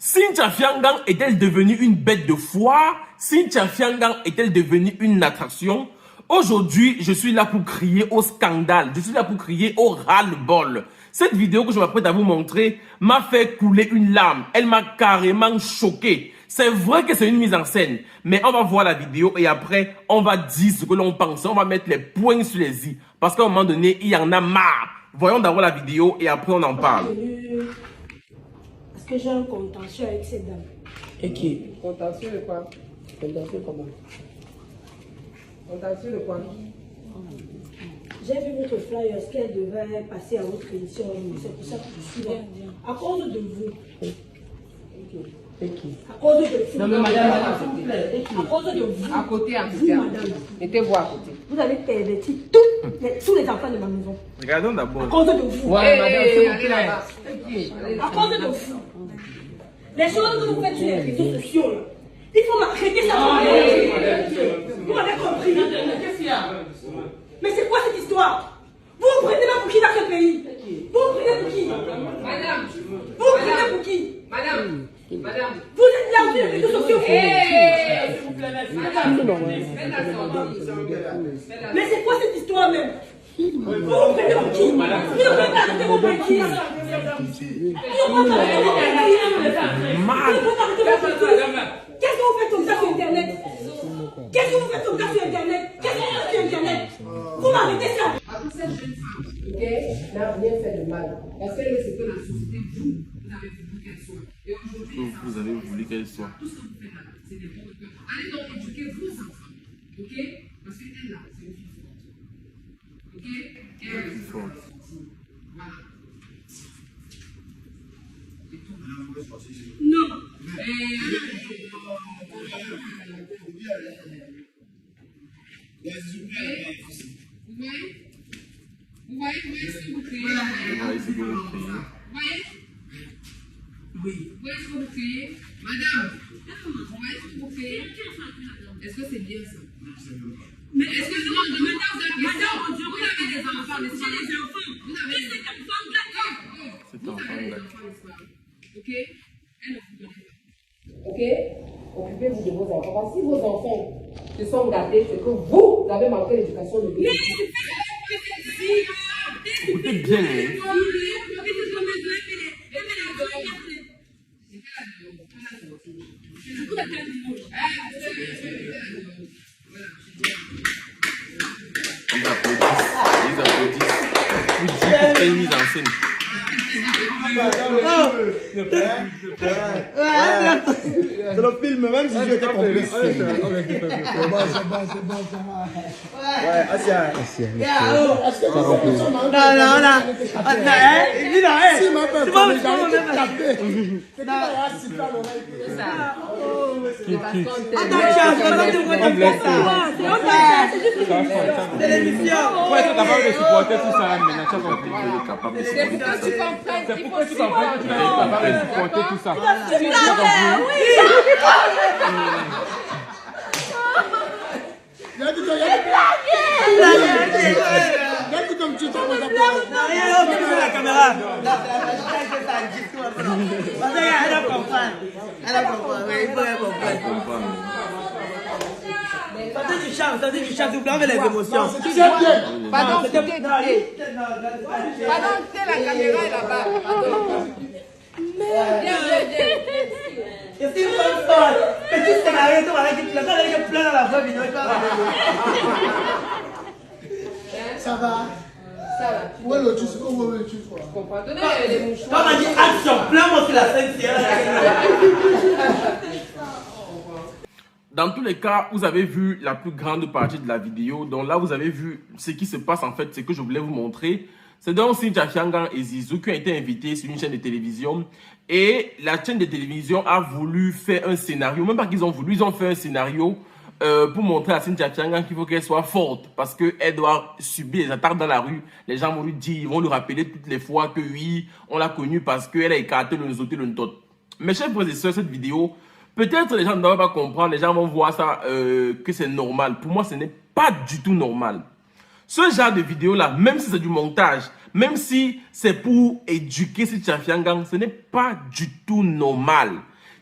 Cynthia Fiangang est-elle devenue une bête de foire? Cynthia Fiangang est-elle devenue une attraction? Aujourd'hui, je suis là pour crier au scandale. Je suis là pour crier au ras-le-bol. Cette vidéo que je m'apprête à vous montrer m'a fait couler une larme. Elle m'a carrément choqué. C'est vrai que c'est une mise en scène, mais on va voir la vidéo et après, on va dire ce que l'on pense. On va mettre les points sur les i. Parce qu'à un moment donné, il y en a marre. Voyons d'abord la vidéo et après on en parle. Parce que j'ai un contentieux avec cette dame. Et qui? Contentieux de quoi? Contentieux comment? Contentieux de quoi? J'ai vu votre flyer, ce qu'elle devait passer à votre émission. C'est pour ça que je suis là. À cause de vous. Et qui? À cause de vous. Non mais madame, s'il vous plaît. À cause de vous. À côté, à Vous, côté. madame. Mettez-vous à côté. Vous avez perverti tous les enfants de ma maison. Regardons À d'abord. cause de vous. Ouais, madame, s'il vous plaît. Et qui? À cause de vous. Les choses que vous faites sur les réseaux sociaux, là, il faut m'arrêter ça. Vous m'avez compris. Qu'est-ce qu'il y a? Mais c'est quoi cette histoire? Vous vous prenez là pour qui dans ce pays? Vous vous prenez pour qui? Madame. Vous vous prenez pour qui? Madame. Madame. Vous êtes là sur les réseaux sociaux. S'il vous plaît, madame. Mais c'est quoi cette histoire même? Vous vous prenez pour qui? Vous ne pouvez pas arrêter vos bêtises. Vous ne pouvez pas arrêter vos bêtises. Qu'est-ce que vous faites comme ça sur Internet? Qu'est-ce que vous faites comme ça sur Internet? Qu'est-ce que vous faites sur Internet? Vous m'arrêtez ça. À toute cette jeune femme, ok, n'a rien fait de mal. Parce qu'elle est ce que la société, vous avez voulu qu'elle soit. Et aujourd'hui, Vous avez voulu qu'elle soit. tout ce que vous faites là, c'est des bons de cœur. Allez donc éduquer vos enfants, ok? Parce qu'elle là, c'est une fille forte. Ok? Elle est une forte. Voilà. Et tout. Non. Vous voyez ce que vous créez? Voilà, c'est que vous criez. Vous voyez? Oui. Vous voyez ce que vous créez? Madame, vous voyez ce que vous créez? Est-ce que c'est bien ça? Mais Est-ce que non, demandez aux Madame, vous avez des enfants, n'est-ce pas? les enfants. Vous avez des enfants gâtés. C'est Vous un avez des enfant enfants, n'est-ce pas? Ok? Elle ne vous connaît pas. Ok? Occupez-vous de vos enfants. Parce que si vos enfants se sont gâtés, c'est que vous avez manqué l'éducation de vie. Écoutez bien, hein. Ils applaudissent. Ils applaudissent. Vous dites que c'est une mise en scène. C'est le film, même si j'étais complice. C'est bon, ça va. Ouais, Asia. Si ma peur, j'allais te taper. C'est pas grave, si pas C'est l'émission. Pourquoi tu es capable de supporter tout ça maintenant? Tu as compris? Il est capable de C'est pour que tu comprennes. C'est pourquoi tu comprends que tu es capable de supporter tout ça. Regarde comme tu tombes dans La caméra. Elle a compris. Elle a compris. Oui, il faut qu'elle comprenne. Sortez du champ, s'il vous plaît, avec les émotions. Pardon, c'était Pardon, c'est la caméra est là-bas. Viens. Et si vous faites ça, petit scénario, tu vas avec plein dans la vraie vidéo. Ça va. Où est le tu? Où est le tu? Comprends. Donnez les mouchoirs. Quand on a dit action, plein-moi sur la scène, c'est Dans tous les cas, vous avez vu la plus grande partie de la vidéo. Donc là, vous avez vu ce qui se passe en fait, ce que je voulais vous montrer. C'est donc Cynthia Fiangang et Zizou qui ont été invités sur une chaîne de télévision. Et la chaîne de télévision a voulu faire un scénario. Même pas qu'ils ont voulu, ils ont fait un scénario pour montrer à Cynthia Fiangang qu'il faut qu'elle soit forte. Parce qu'elle doit subir les attaques dans la rue. Les gens vont lui dire, ils vont lui rappeler toutes les fois que oui, on l'a connue parce qu'elle a écarté le zoté, le ntot. Mes chers frères et sœurs, cette vidéo, peut-être les gens ne doivent pas comprendre, les gens vont voir ça, que c'est normal. Pour moi, ce n'est pas du tout normal. Ce genre de vidéo-là, même si c'est du montage, même si c'est pour éduquer Cynthia Fiangang, ce n'est pas du tout normal.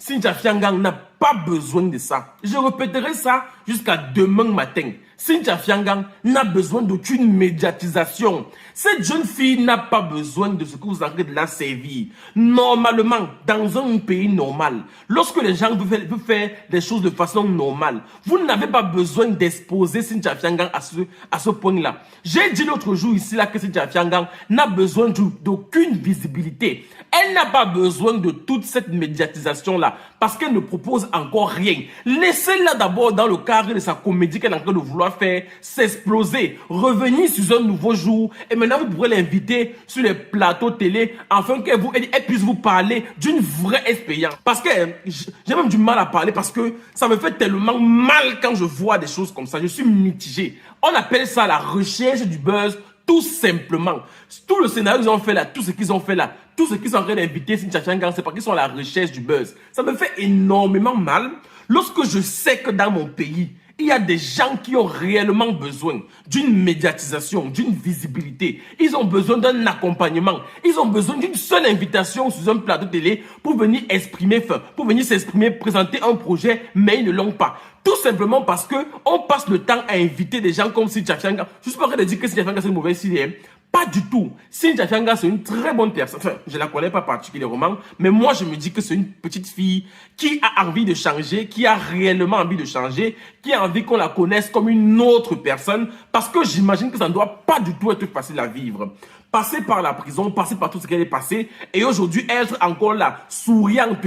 Cynthia Fiangang n'a pas besoin de ça. Je répéterai ça jusqu'à demain matin. Cynthia Fiangang n'a besoin d'aucune médiatisation. Cette jeune fille n'a pas besoin de ce que vous avez de la servir. Normalement, dans un pays normal, lorsque les gens veulent faire des choses de façon normale, vous n'avez pas besoin d'exposer Cynthia Fiangang à ce point-là. J'ai dit l'autre jour ici là que Cynthia Fiangang n'a besoin d'aucune visibilité. Elle n'a pas besoin de toute cette médiatisation-là parce qu'elle ne propose encore rien. Laissez-la d'abord dans le cadre de sa comédie qu'elle est en train de vouloir faire s'exploser, revenir sur un nouveau jour et maintenant vous pourrez l'inviter sur les plateaux télé afin qu'elle puisse vous parler d'une vraie expérience. Parce que j'ai même du mal à parler parce que ça me fait tellement mal quand je vois des choses comme ça. Je suis mitigé. On appelle ça la recherche du buzz. Tout simplement, tout le scénario qu'ils ont fait là, tout ce qu'ils ont fait là, tout ce qu'ils sont en train d'inviter Cynthia Fiangang, c'est parce qu'ils sont à la recherche du buzz. Ça me fait énormément mal lorsque je sais que dans mon pays, il y a des gens qui ont réellement besoin d'une médiatisation, d'une visibilité. Ils ont besoin d'un accompagnement. Ils ont besoin d'une seule invitation sur un plateau télé pour venir s'exprimer, présenter un projet, mais ils ne l'ont pas. Tout simplement parce que on passe le temps à inviter des gens comme Cynthia Fiangang. Je suis pas en train de dire que Cynthia Fiangang c'est une mauvaise fille. Pas du tout. Cynthia Fiangang c'est une très bonne personne. Enfin, je la connais pas particulièrement, mais moi je me dis que c'est une petite fille qui a envie de changer, qui a réellement envie de changer, qui a envie qu'on la connaisse comme une autre personne, parce que j'imagine que ça ne doit pas du tout être facile à vivre. Passer par la prison, passer par tout ce qu'elle est passée, et aujourd'hui être encore là, souriante.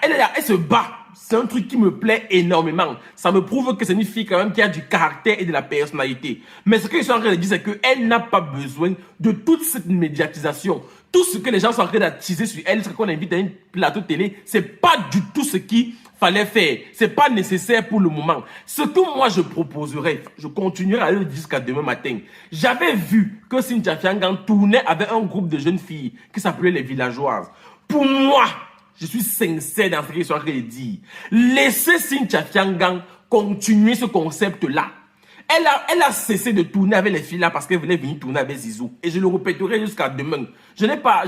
Elle se bat. C'est un truc qui me plaît énormément. Ça me prouve que c'est une fille quand même qui a du caractère et de la personnalité. Mais ce que je suis en train de dire, c'est qu'elle n'a pas besoin de toute cette médiatisation. Tout ce que les gens sont en train d'attiser sur elle, ce qu'on invite à un plateau télé, c'est pas du tout ce qu'il fallait faire. C'est pas nécessaire pour le moment. Ce que moi je proposerais, je continuerai à le dire jusqu'à demain matin. J'avais vu que Cynthia Fiangang tournait avec un groupe de jeunes filles qui s'appelait les Villageoises. Pour moi, je suis sincère dans ce que je suis en train de dire. Laissez Cynthia Fiangang continuer ce concept-là. Elle a cessé de tourner avec les filles là parce qu'elle voulait venir tourner avec Zizou. Et je le répéterai jusqu'à demain. C'est pas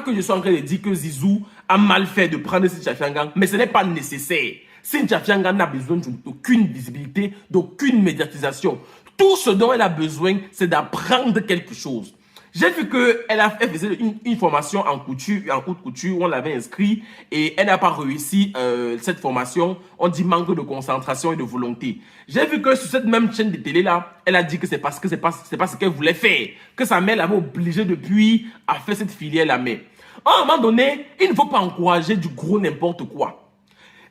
que je suis en train de dire que Zizou a mal fait de prendre Cynthia Fiangang, mais ce n'est pas nécessaire. Cynthia Fiangang n'a besoin d'aucune visibilité, d'aucune médiatisation. Tout ce dont elle a besoin, c'est d'apprendre quelque chose. J'ai vu qu'elle faisait une formation en haute couture où on l'avait inscrit et elle n'a pas réussi cette formation. On dit manque de concentration et de volonté. J'ai vu que sur cette même chaîne de télé là, elle a dit que c'est parce que c'est pas ce qu'elle voulait faire, que sa mère l'avait obligée depuis à faire cette filière là. Mais à un moment donné, il ne faut pas encourager du gros n'importe quoi.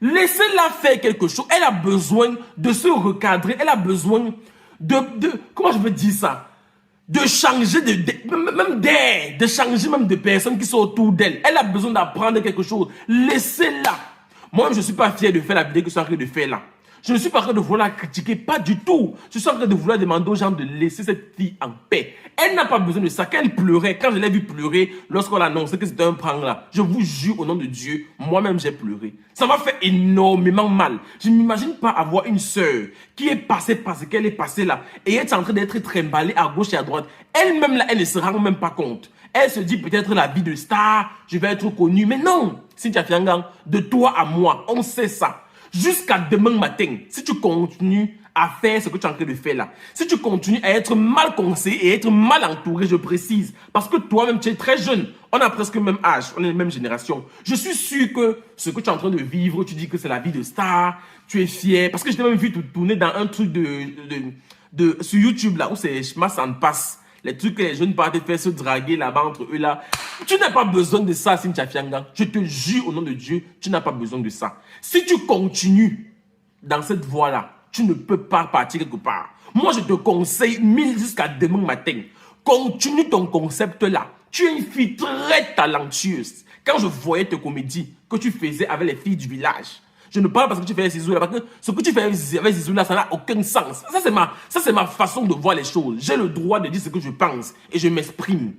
Laissez-la faire quelque chose. Elle a besoin de se recadrer. Elle a besoin de comment je peux dire ça? De changer de changer même de personnes qui sont autour d'elle. Elle a besoin d'apprendre quelque chose. Laissez-la. Moi, je ne suis pas fier de faire la vidéo que je suis en train de faire là. Je ne suis pas en train de vouloir la critiquer, pas du tout. Je suis en train de vouloir demander aux gens de laisser cette fille en paix. Elle n'a pas besoin de ça. Quand elle pleurait, quand je l'ai vu pleurer, lorsqu'on annonçait que c'était un prank là, je vous jure au nom de Dieu, moi-même j'ai pleuré. Ça m'a fait énormément mal. Je ne m'imagine pas avoir une sœur qui est passée par ce qu'elle est passée là et est en train d'être trimballée à gauche et à droite. Elle-même là, elle ne se rend même pas compte. Elle se dit peut-être la vie de star, je vais être connue. Mais non, Cynthia Fiangang, de toi à moi, on sait ça. Jusqu'à demain matin, si tu continues à faire ce que tu es en train de faire là, si tu continues à être mal conseillé et être mal entouré, je précise, parce que toi-même tu es très jeune, on a presque le même âge, on est la même génération. Je suis sûr que ce que tu es en train de vivre, tu dis que c'est la vie de star, tu es fier, parce que je t'ai même vu te tourner dans un truc sur YouTube là, où c'est Schmas and Pass. Les trucs que les jeunes partent faire se draguer là-bas entre eux là. Tu n'as pas besoin de ça, Cynthia Fiangang. Je te jure au nom de Dieu, tu n'as pas besoin de ça. Si tu continues dans cette voie-là, tu ne peux pas partir quelque part. Moi, je te conseille, jusqu'à demain matin, continue ton concept-là. Tu es une fille très talentueuse. Quand je voyais tes comédies que tu faisais avec les filles du village, je ne parle pas parce que tu fais Zizou là, parce que ce que tu fais avec Zizou là, ça n'a aucun sens. Ça, c'est ma façon de voir les choses. J'ai le droit de dire ce que je pense et je m'exprime.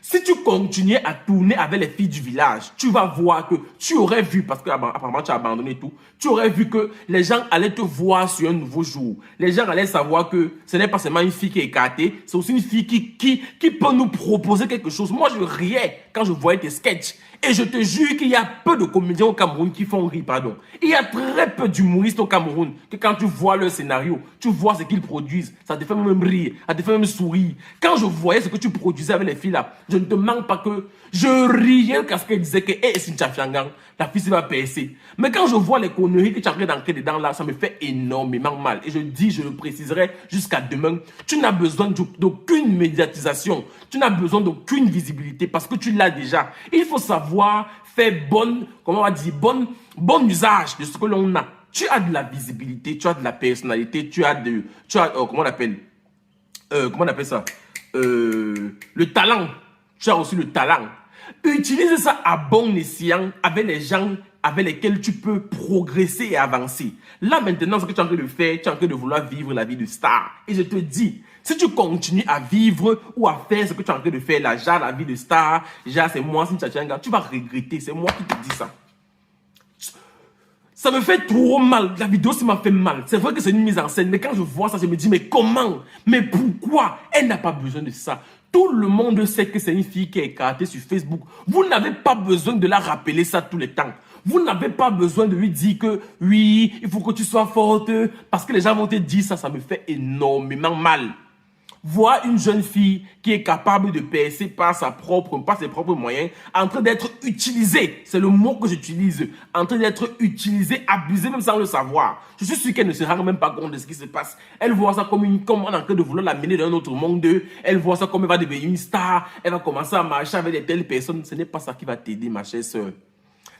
Si tu continuais à tourner avec les filles du village, tu vas voir que tu aurais vu, parce que apparemment tu as abandonné tout, tu aurais vu que les gens allaient te voir sur un nouveau jour. Les gens allaient savoir que ce n'est pas seulement une fille qui est écartée, c'est aussi une fille qui peut nous proposer quelque chose. Moi, je riais quand je voyais tes sketchs. Et je te jure qu'il y a peu de comédiens au Cameroun qui font rire, pardon. Il y a très peu d'humoristes au Cameroun que quand tu vois leur scénario, tu vois ce qu'ils produisent, ça te fait même rire, ça te fait même sourire. Quand je voyais ce que tu produisais avec les filles là, je ne te manque pas que je riais parce qu'elle disait que hey, Cynthia Fiangang, la fille va percer. Mais quand je vois les conneries que tu as d'entrer dedans là, ça me fait énormément mal. Et je dis, je le préciserai jusqu'à demain, tu n'as besoin d'aucune médiatisation, tu n'as besoin d'aucune visibilité parce que tu l'as déjà. Il faut savoir faire comment on va dire, bon usage de ce que l'on a. Tu as de la visibilité, tu as de la personnalité, comment on appelle ça? Le talent. Tu as aussi le talent. Utilise ça à bon escient avec les gens avec lesquels tu peux progresser et avancer. Là maintenant, ce que tu es en train de faire, tu es en train de vouloir vivre la vie de star. Et je te dis, si tu continues à vivre ou à faire ce que tu es en train de faire, là, genre la vie de star, genre c'est moi, tu vas regretter, c'est moi qui te dis ça. Ça me fait trop mal, la vidéo ça m'a fait mal. C'est vrai que c'est une mise en scène, mais quand je vois ça, je me dis, mais comment? Mais pourquoi? Elle n'a pas besoin de ça. Tout le monde sait que c'est une fille qui est écartée sur Facebook. Vous n'avez pas besoin de la rappeler ça tout le temps. Vous n'avez pas besoin de lui dire que oui, il faut que tu sois forte. Parce que les gens vont te dire ça, ça me fait énormément mal. Voir une jeune fille qui est capable de percer par ses propres moyens, en train d'être utilisée, c'est le mot que j'utilise, en train d'être utilisée, abusée même sans le savoir. Je suis sûr qu'elle ne se rend même pas compte de ce qui se passe. Elle voit ça comme on est en train de vouloir l'amener dans un autre monde. Elle voit ça comme elle va devenir une star, elle va commencer à marcher avec de telles personnes. Ce n'est pas ça qui va t'aider, ma chère soeur.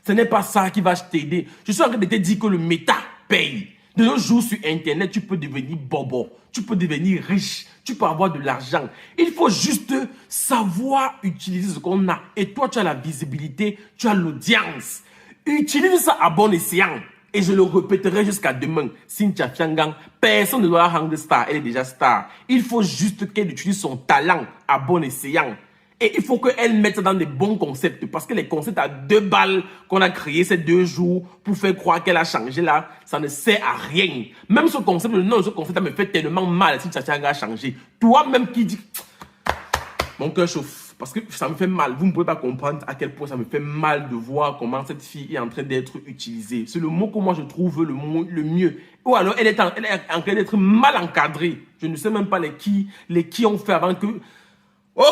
Ce n'est pas ça qui va t'aider. Je suis en train de te dire que le méta paye. De nos jours sur Internet, tu peux devenir bobo, tu peux devenir riche, tu peux avoir de l'argent. Il faut juste savoir utiliser ce qu'on a. Et toi, tu as la visibilité, tu as l'audience. Utilise ça à bon escient. Et je le répéterai jusqu'à demain. Cynthia Fiangang, personne ne doit la rendre star, elle est déjà star. Il faut juste qu'elle utilise son talent à bon escient. Et il faut qu'elle mette ça dans des bons concepts. Parce que les concepts à 2 balles qu'on a créés ces 2 jours pour faire croire qu'elle a changé là, ça ne sert à rien. Même ce concept, le nom de ce concept, ça me fait tellement mal si Tchatchanga a changé. Toi-même qui dis... Mon cœur chauffe. Parce que ça me fait mal. Vous ne pouvez pas comprendre à quel point ça me fait mal de voir comment cette fille est en train d'être utilisée. C'est le mot que moi je trouve le mieux. Ou alors elle est en train d'être mal encadrée. Je ne sais même pas les qui ont fait avant que... Oh!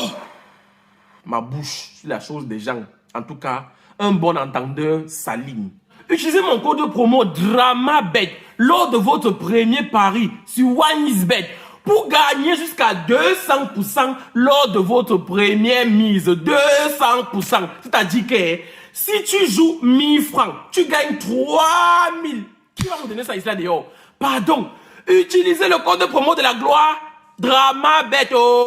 Ma bouche sur la chose des gens. En tout cas, un bon entendeur s'aligne. Utilisez mon code promo DRAMABET lors de votre premier pari sur OneIsBet pour gagner jusqu'à 200% lors de votre première mise. 200%. C'est-à-dire que si tu joues 1000 francs, tu gagnes 3000. Qui va me donner ça ici là dehors? Pardon. Utilisez le code promo de la gloire DRAMABET.